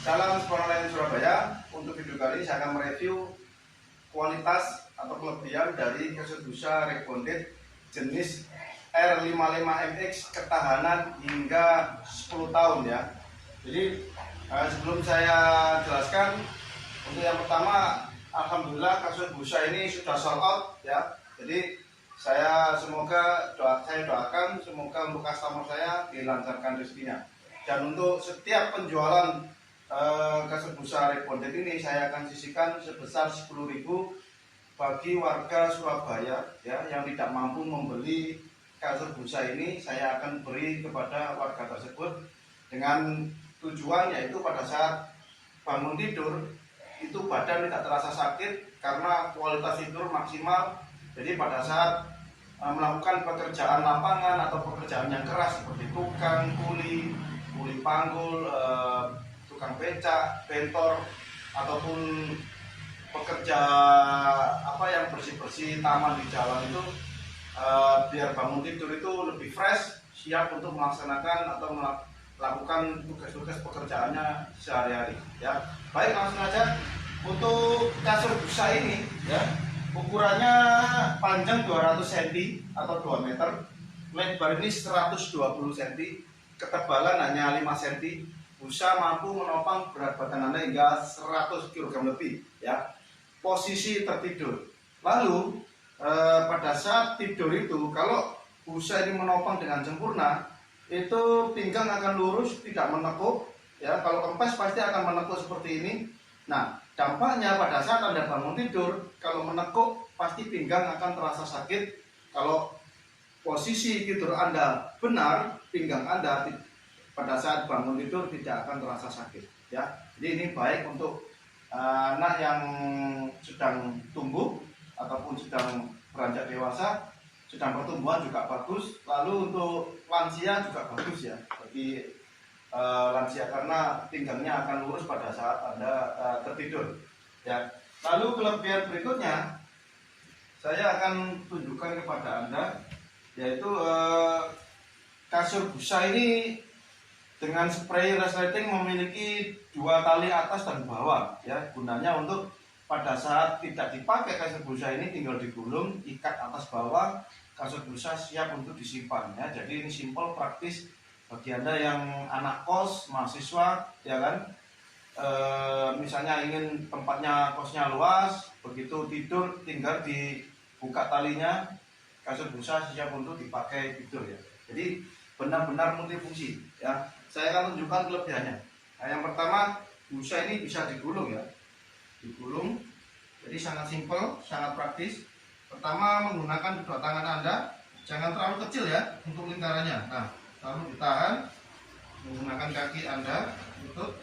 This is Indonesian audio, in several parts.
Salam Sport Online Surabaya. Untuk video kali ini saya akan mereview kualitas atau kelebihan dari kasur busa Rebonded jenis R55MX ketahanan hingga 10 tahun ya. Jadi sebelum saya jelaskan, untuk yang pertama, alhamdulillah kasur busa ini sudah sold out ya. Jadi saya doakan semoga untuk customer saya dilancarkan rezekinya. Dan untuk setiap penjualan kasur busa Rebonded ini saya akan sisihkan sebesar 10.000 bagi warga Surabaya ya yang tidak mampu membeli kasur busa ini. Saya akan beri kepada warga tersebut dengan tujuan yaitu pada saat bangun tidur itu badan tidak terasa sakit karena kualitas tidur maksimal. Jadi pada saat melakukan pekerjaan lapangan atau pekerjaan yang keras seperti tukang, kuli panggul, tukang becak, bentor, ataupun pekerja yang bersih-bersih taman di jalan itu, biar bangun tidur itu lebih fresh, siap untuk melaksanakan atau melakukan tugas-tugas pekerjaannya sehari-hari ya. Baik, langsung aja. Untuk kasur busa ini ya, ukurannya panjang 200 cm atau 2 meter, lebar ini 120 cm, ketebalan hanya 5 cm. Busa mampu menopang berat badan Anda hingga 100 kg lebih ya. Posisi tertidur. Lalu pada saat tidur itu, kalau busa ini menopang dengan sempurna, itu pinggang akan lurus, tidak menekuk ya. Kalau kempes pasti akan menekuk seperti ini. Nah, dampaknya pada saat Anda bangun tidur, kalau menekuk pasti pinggang akan terasa sakit. Kalau posisi tidur Anda benar, pinggang Anda pada saat bangun tidur tidak akan terasa sakit ya. Jadi ini baik untuk anak yang sedang tumbuh ataupun sedang beranjak dewasa, sedang pertumbuhan juga bagus. Lalu untuk lansia juga bagus ya, bagi lansia karena pinggangnya akan lurus pada saat Anda tertidur ya. Lalu kelebihan berikutnya saya akan tunjukkan kepada Anda, yaitu kasur busa ini dengan spray resleting memiliki 2 tali atas dan bawah ya. Gunanya untuk pada saat tidak dipakai kasur busa ini tinggal digulung, ikat atas bawah, kasur busa siap untuk disimpan ya. Jadi ini simple, praktis bagi Anda yang anak kos, mahasiswa ya kan. Misalnya ingin tempatnya kosnya luas, begitu tidur tinggal dibuka talinya, kasur busa siap untuk dipakai tidur ya. Jadi benar-benar multifungsi ya. Saya akan tunjukkan kelebihannya. Nah, yang pertama, busa ini bisa digulung ya, digulung. Jadi sangat simpel, sangat praktis. Pertama, menggunakan kedua tangan Anda, jangan terlalu kecil ya untuk lingkarannya. Nah, lalu ditahan menggunakan kaki Anda, tutup.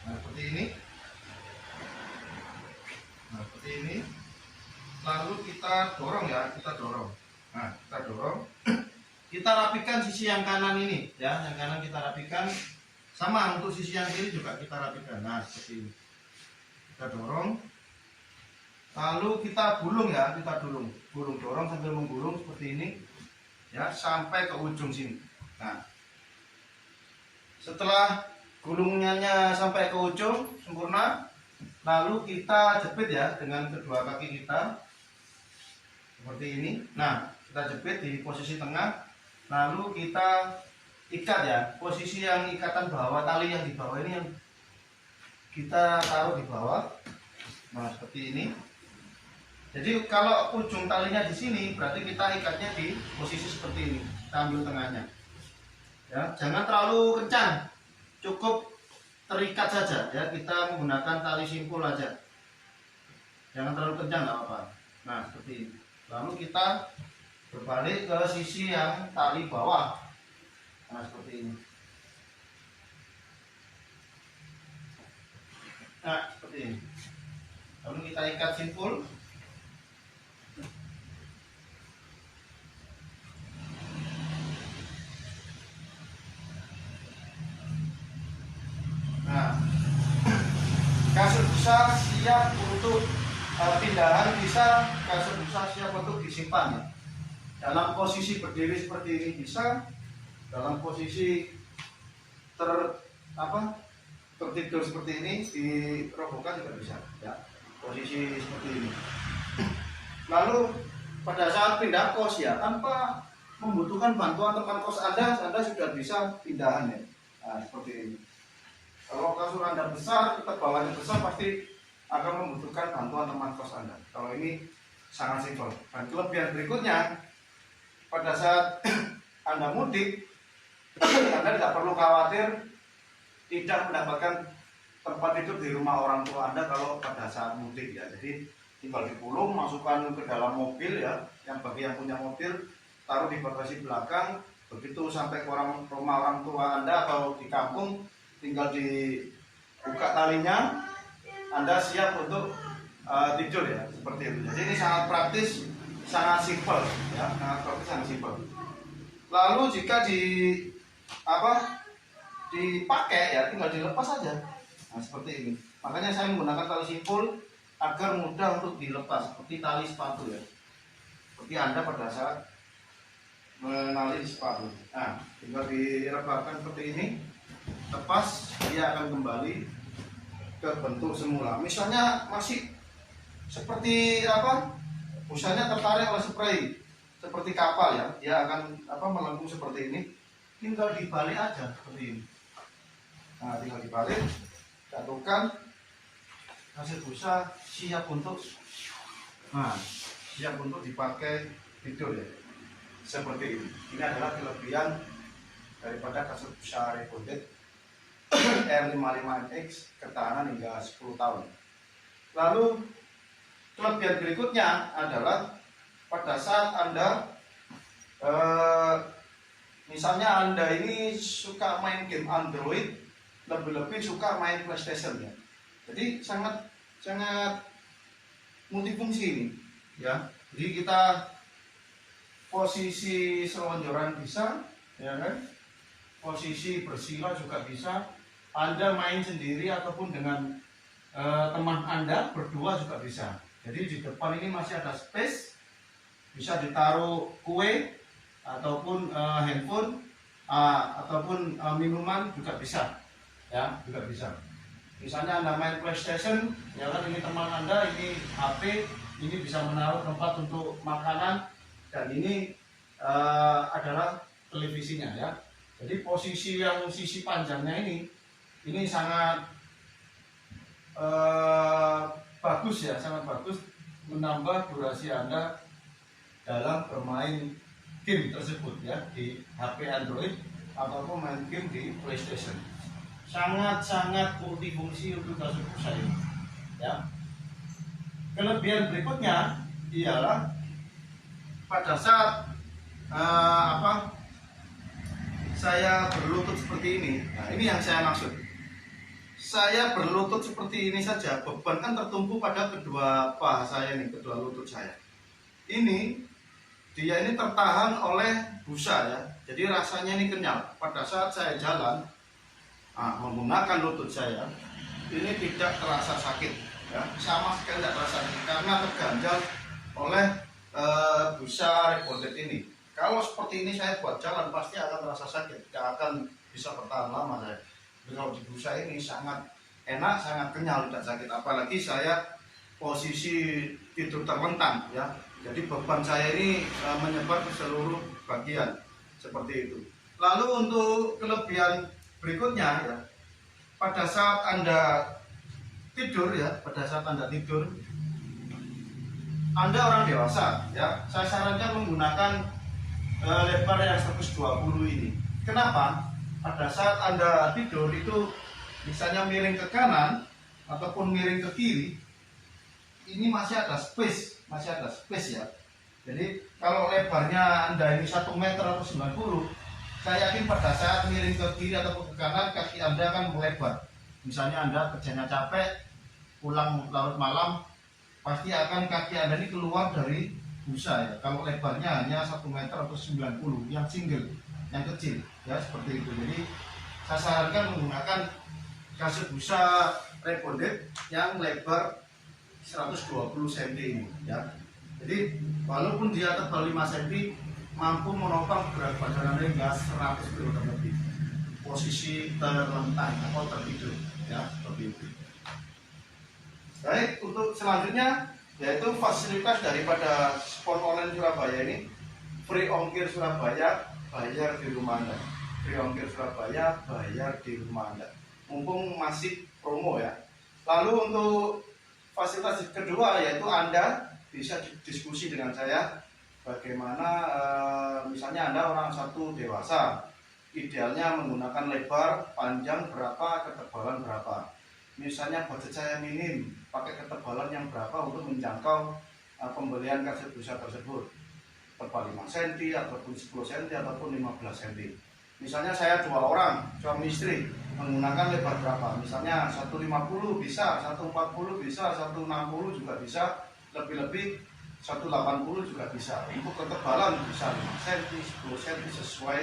Nah, seperti ini. Nah, seperti ini. Lalu kita dorong ya, kita dorong. Nah, kita dorong. Kita rapikan sisi yang kanan ini ya, yang kanan kita rapikan. Sama untuk sisi yang kiri juga kita rapikan. Nah, seperti ini. Kita dorong. Lalu kita gulung ya, kita gulung dorong sambil menggulung seperti ini ya, sampai ke ujung sini. Nah, setelah gulungannya sampai ke ujung sempurna, lalu kita jepit ya dengan kedua kaki kita seperti ini. Nah, kita jepit di posisi tengah. Lalu kita ikat ya, posisi yang ikatan bawah, tali yang di bawah ini yang kita taruh di bawah. Nah, seperti ini. Jadi kalau ujung talinya di sini, berarti kita ikatnya di posisi seperti ini. Kita ambil tengahnya. Ya, jangan terlalu kencang, cukup terikat saja ya. Kita menggunakan tali simpul aja. Jangan terlalu kencang, nggak apa-apa. Nah, seperti ini. Lalu kita berbalik ke sisi yang tali bawah. Nah, seperti ini. Nah, seperti ini. Lalu kita ikat simpul. Nah, kasur busa siap untuk pindahan, bisa kasur busa siap untuk disimpan ya. Dalam posisi berdiri seperti ini bisa, dalam posisi tertidur seperti ini, dirobohkan juga bisa ya, posisi seperti ini. Lalu pada saat pindah kos ya, tanpa membutuhkan bantuan teman kos Anda sudah bisa pindahan ya. Nah, seperti ini. Kalau kasur Anda besar, ketebalannya besar, pasti akan membutuhkan bantuan teman kos Anda. Kalau ini sangat simpel. Dan kelebihan berikutnya, pada saat Anda mudik, Anda tidak perlu khawatir tidak mendapatkan tempat tidur di rumah orang tua Anda kalau pada saat mudik ya. Jadi tinggal dipulung, masukkan ke dalam mobil ya. Yang bagi yang punya mobil, taruh di bagasi belakang. Begitu sampai ke rumah orang tua Anda atau di kampung, tinggal dibuka talinya, Anda siap untuk tidur ya, seperti itu. Jadi ini sangat praktis, sangat simpel ya, sangat praktis, sangat simpel. Lalu jika dipakai ya, tinggal dilepas saja. Nah, seperti ini. Makanya saya menggunakan tali simpul agar mudah untuk dilepas, seperti tali sepatu ya. Seperti Anda pada saat menali sepatu. Nah, tinggal direbahkan seperti ini, lepas, dia akan kembali ke bentuk semula. Misalnya masih seperti busanya tertarik oleh spray, seperti kapal ya, dia akan melengkung seperti ini. Tinggal dibalik aja seperti ini. Nah, tinggal dibalik, jatuhkan, kasih busa, siap untuk dipakai tidur ya, seperti ini. Ini adalah kelebihan daripada kasur busa Rebonded R55MX, ketahanan hingga 10 tahun. Lalu kelebihan berikutnya adalah pada saat Anda misalnya Anda ini suka main game Android, lebih-lebih suka main PlayStation ya. Jadi sangat multifungsi ini ya. Jadi kita posisi selonjoran bisa ya kan, posisi bersila juga bisa, Anda main sendiri ataupun dengan teman Anda berdua juga bisa. Jadi di depan ini masih ada space, bisa ditaruh kue ataupun handphone ataupun minuman juga bisa ya, juga bisa. Misalnya Anda main PlayStation ya kan, ini teman Anda, ini HP, ini bisa menaruh tempat untuk makanan, dan ini adalah televisinya ya. Jadi posisi yang sisi panjangnya ini sangat bagus ya, sangat bagus, menambah durasi Anda dalam bermain game tersebut ya, di HP Android ataupun main game di PlayStation. Sangat multifungsi untuk kasur busa ini ya. Kelebihan berikutnya ialah pada saat saya berlutut seperti ini. Nah, ini yang saya maksud. Saya berlutut seperti ini saja, beban kan tertumpu pada kedua paha saya nih, kedua lutut saya. Dia ini tertahan oleh busa ya. Jadi rasanya ini kenyal. Pada saat saya jalan menggunakan lutut saya, ini tidak terasa sakit ya, sama sekali tidak terasa sakit karena terganjal oleh busa Rebonded ini. Kalau seperti ini saya buat jalan pasti akan terasa sakit, tidak akan bisa bertahan lama saya. Kalau di busa ini sangat enak, sangat kenyal, tidak sakit. Apalagi saya posisi tidur terlentang ya, jadi beban saya ini menyebar ke seluruh bagian seperti itu. Lalu untuk kelebihan berikutnya ya, pada saat Anda tidur ya, Anda orang dewasa ya, saya sarankan menggunakan lebar yang 120 ini. Kenapa? Pada saat Anda tidur itu misalnya miring ke kanan ataupun miring ke kiri, ini masih ada space ya. Jadi kalau lebarnya Anda ini 1 meter atau 90, saya yakin pada saat miring ke kiri ataupun ke kanan, kaki Anda akan melebar. Misalnya Anda kerjanya capek, pulang larut malam, pasti akan kaki Anda ini keluar dari busa ya. Kalau lebarnya hanya 1 meter atau 90, yang single, yang kecil ya, seperti itu. Jadi saya sarankan menggunakan kasur busa Rebonded yang lebar 120 cm ini ya. Jadi walaupun dia tebal 5 cm, mampu menopang berat badan Anda hingga 100 kg lebih. Posisi terlentang atau tertidur ya, seperti itu. Baik, untuk selanjutnya yaitu fasilitas daripada Spon Online Surabaya ini, free ongkir Surabaya, bayar di rumah Anda. Free ongkir Surabaya, bayar di rumah Anda. Mumpung masih promo ya. Lalu untuk fasilitas kedua yaitu Anda bisa diskusi dengan saya bagaimana misalnya Anda orang satu dewasa, idealnya menggunakan lebar, panjang berapa, ketebalan berapa. Misalnya budget saya minim, pakai ketebalan yang berapa untuk menjangkau pembelian kaset busa tersebut, tebal 5 cm ataupun 10 cm ataupun 15 cm. Misalnya saya 2 orang suami istri, menggunakan lebar berapa, misalnya 150 bisa, 140 bisa, 160 juga bisa, lebih-lebih 180 juga bisa. Untuk ketebalan bisa 5 cm, 10 cm sesuai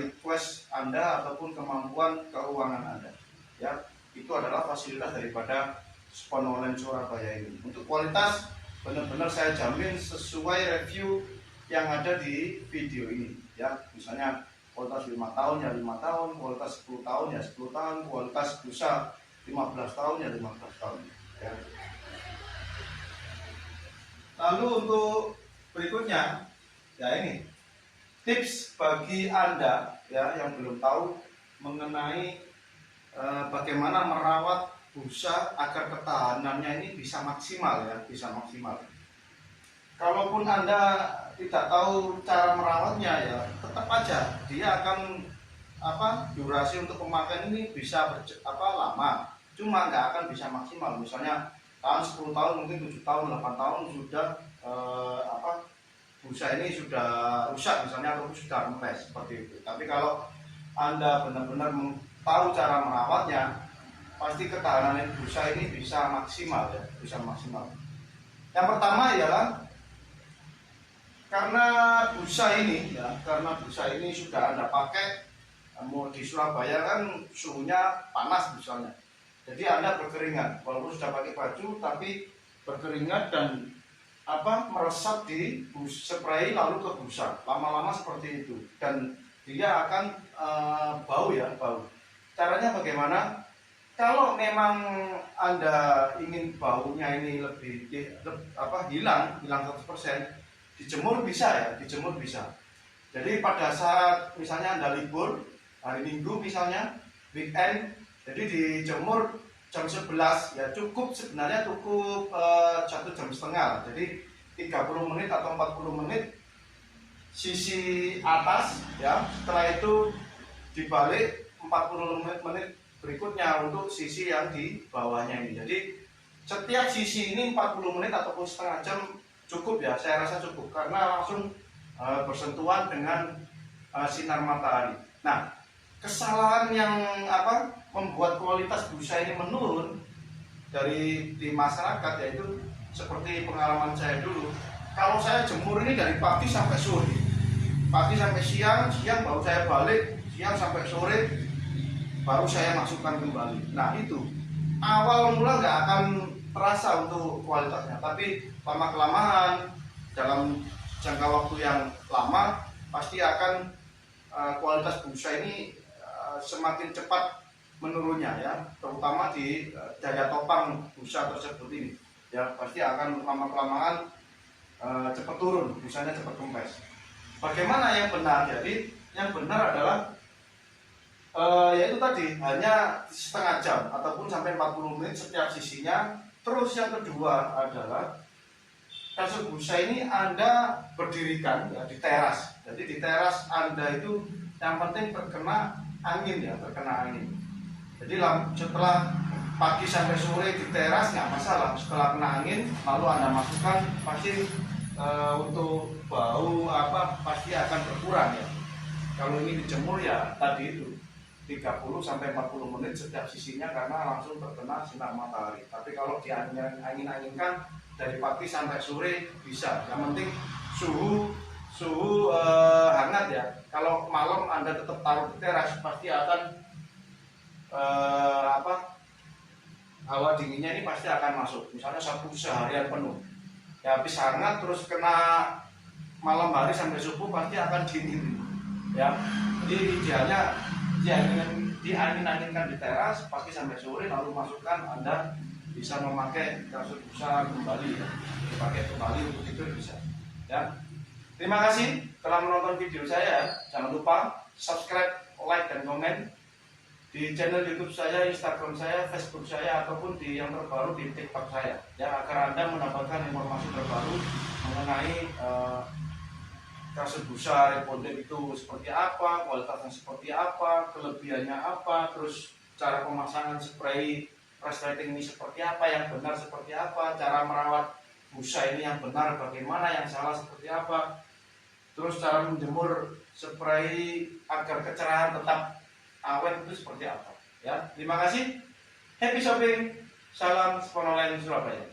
request Anda ataupun kemampuan keuangan Anda ya. Itu adalah fasilitas daripada Spon Online Surabaya ini. Untuk kualitas benar-benar saya jamin sesuai review yang ada di video ini ya. Misalnya kualitas 5 tahun ya 5 tahun, kualitas 10 tahun ya 10 tahun, kualitas busa 15 tahun ya 15 tahun ya. Lalu untuk berikutnya ya, ini tips bagi Anda ya yang belum tahu mengenai bagaimana merawat busa agar ketahanannya ini bisa maksimal ya, bisa maksimal. Kalaupun Anda tidak tahu cara merawatnya ya, tetap aja dia akan durasi untuk pemakaian ini bisa lama, cuma nggak akan bisa maksimal. Misalnya tahun 10 tahun, mungkin 7 tahun, 8 tahun sudah busa ini sudah rusak misalnya atau sudah kempes seperti itu. Tapi kalau Anda benar-benar tahu cara merawatnya, pasti ketahanan busa ini bisa maksimal ya, bisa maksimal. Yang pertama ialah karena busa ini sudah Anda pakai, mau di Surabaya kan suhunya panas misalnya, jadi Anda berkeringat walaupun sudah pakai baju tapi berkeringat dan meresap di spray lalu ke busa, lama-lama seperti itu dan dia akan bau ya, bau. Caranya bagaimana? Kalau memang Anda ingin baunya ini lebih hilang 100%, dijemur bisa ya, dijemur bisa. Jadi pada saat misalnya Anda libur hari Minggu misalnya, weekend, jadi dijemur jam 11 ya, sebenarnya cukup 1,5 jam. Jadi 30 menit atau 40 menit sisi atas ya, setelah itu dibalik 40 menit berikutnya untuk sisi yang di bawahnya ini. Jadi setiap sisi ini 40 menit ataupun setengah jam cukup ya, saya rasa cukup karena langsung bersentuhan dengan sinar matahari. Nah, kesalahan yang membuat kualitas busa ini menurun di masyarakat yaitu seperti pengalaman saya dulu. Kalau saya jemur ini dari pagi sampai sore, pagi sampai siang baru saya balik, siang sampai sore baru saya masukkan kembali. Nah itu awal mula nggak akan terasa untuk kualitasnya, tapi lama kelamaan dalam jangka waktu yang lama pasti akan kualitas busa ini semakin cepat menurunnya ya, terutama di daya topang busa tersebut ini ya, pasti akan lama kelamaan cepat turun, busanya cepat kempes. Bagaimana yang benar? Jadi yang benar adalah yaitu tadi hanya setengah jam ataupun sampai 40 menit setiap sisinya. Terus yang kedua adalah kasur busa ini Anda berdirikan ya di teras. Jadi di teras Anda itu yang penting terkena angin ya, terkena angin. Jadi setelah pagi sampai sore di teras nggak masalah. Setelah kena angin lalu Anda masukkan, pasti untuk bau pasti akan berkurang ya. Kalau ini dijemur ya tadi itu 30 sampai 40 menit setiap sisinya karena langsung terkena sinar matahari. Tapi kalau diangin-anginkan dari pagi sampai sore bisa. Yang penting suhu hangat ya. Kalau malam Anda tetap taruh di teras pasti akan hawa dinginnya ini pasti akan masuk. Misalnya seharian penuh ya, habis hangat terus kena malam hari sampai subuh pasti akan dingin ya. Jadi idealnya diangin-anginkan di teras pagi sampai sore, lalu masukkan, Anda bisa memakai kasur busa kembali ya, dipakai kembali untuk tidur bisa ya. Terima kasih telah menonton video saya. Jangan lupa subscribe, like, dan komen di channel YouTube saya, Instagram saya, Facebook saya, ataupun di yang terbaru di TikTok saya ya, agar Anda mendapatkan informasi terbaru mengenai kasur busa Rebonded itu seperti apa, kualitasnya seperti apa, kelebihannya apa, terus cara pemasangan spray resleting ini seperti apa, yang benar seperti apa, cara merawat busa ini yang benar bagaimana, yang salah seperti apa, terus cara menjemur spray agar kecerahan tetap awet itu seperti apa ya. Terima kasih, happy shopping, salam Sponoline Surabaya.